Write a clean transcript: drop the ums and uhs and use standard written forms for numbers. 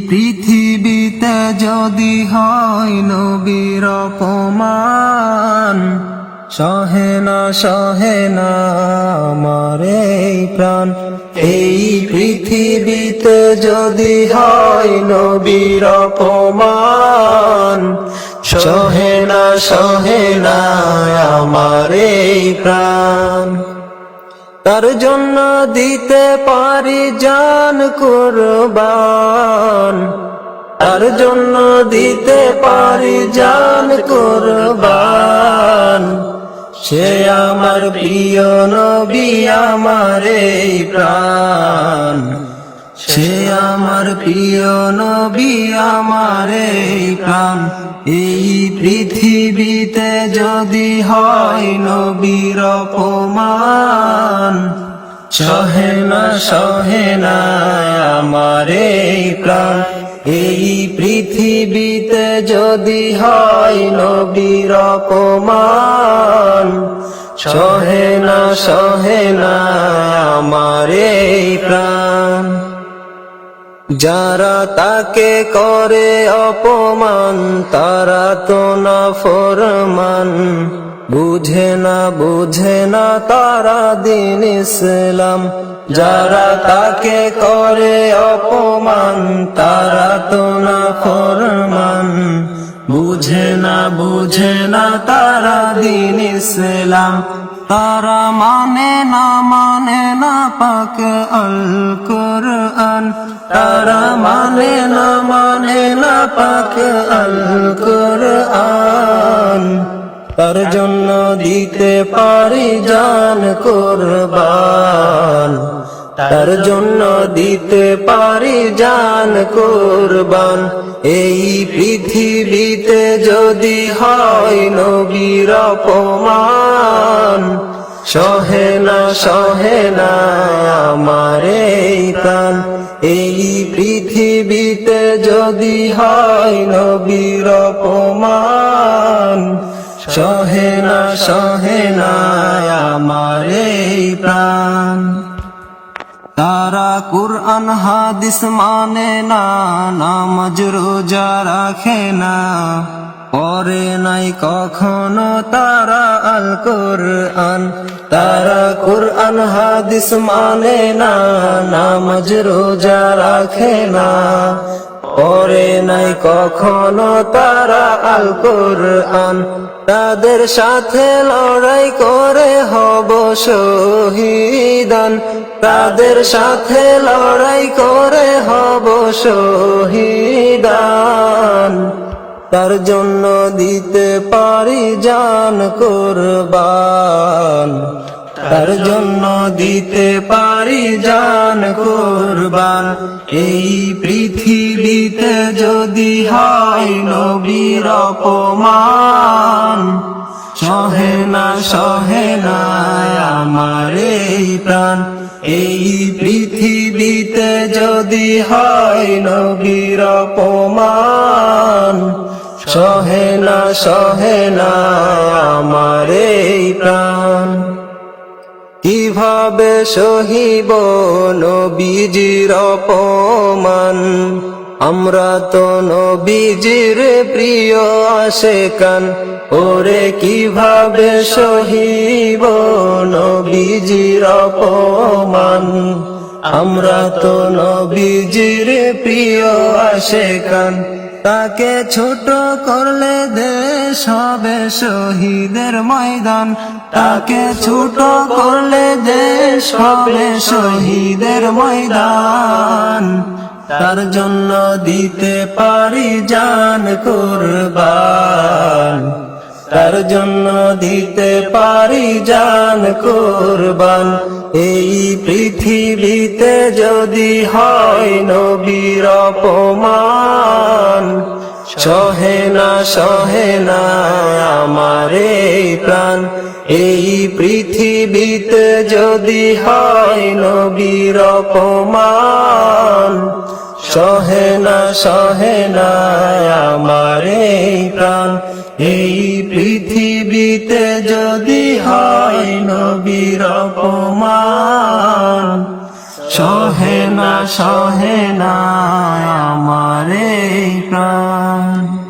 পৃথিবীতে যদি হয় নবীর অপমান, সহে না আমার এই প্রাণ। এই পৃথিবীতে যদি হয় নবীর অপমান, সহে না আমার এই প্রাণ। তার জন্য দিতে পারি জান কুরবান, তার জন্য দিতে পারি জান কুরবান। সে আমার প্রিয় নবী আমার এই প্রাণ, সে আমার প্রিয় নবী আমার এই প্রাণ। এই পৃথিবীতে যদি হয় নবীর অপমান, সহে না আমার এই প্রাণ। এই পৃথিবীতে যদি হয় নবীর অপমান, সহে না আমার এই প্রাণ। যারা তাকে করে অপমান তারা তো না ফরমান, বুঝে না তারা দিন ইসলাম। যারা তাকে করে অপমান তারা তো না ফরমান, বুঝে না তারা দিন ইসলাম। তারা মানে না পাক আল কুরআন, তারা মানে না পাক আল কুরআন। তার জন্য দিতে পারি জান কুরবান, তার জন্য দিতে পারি জান কুরবান। এই পৃথিবীতে যদি হয় নবীর অপমান, সহে না আমার এই প্রাণ। এই পৃথিবীতে যদি হয় নবীর অপমান, সহে না আমার এই প্রাণ। তারা কুরআন হাদিস মানে না, নামাজ রোজা রাখে না, পড়ে নাই কখনো তারা আল কুরআন। তারা কুরআন হাদিস মানে না, নামাজ রোজা রাখে না, পড়ে নাই কখনো তারা আল কুরআন। তাদের সাথে লড়াই করে হব শহীদান, তাদের সাথে লড়াই করে হব শহীদান। তার জন্য দিতে পারি জান কুরবান, তার জন্য দিতে পারি জান কুরবান। এই পৃথিবীতে যদি হয় নবীর অপমান, সহে না আমার এই প্রাণ। এই পৃথিবীতে যদি হয় নবীর অপমান, সহে না আমার এই প্রাণ। কিভাবে সহিব নবীজির অপমান, আমরা তো নবীজির প্রিয় আশিকান। ওরে কিভাবে সহিব নবীজির অপমান, আমরা তো নবীজির প্রিয় আশিকান। তাকে ছোট করলে দেশ হবে শহীদের ময়দান, তাকে ছোট করলে দেশ হবে শহীদের ময়দান। তার জন্য দিতে পারি জান কুরবান, তার জন্য দিতে পারি জান কুরবান। এই পৃথিবীতে যদি হয় নবীর অপমান, সহে না আমার এই প্রাণ। এই পৃথিবীতে যদি হয় নবীর অপমান, সহে না আমার এই প্রাণ। এই পৃথিবীতে যদি হয় নবীর অপমান, সহে সহে না আমার এই প্রাণ।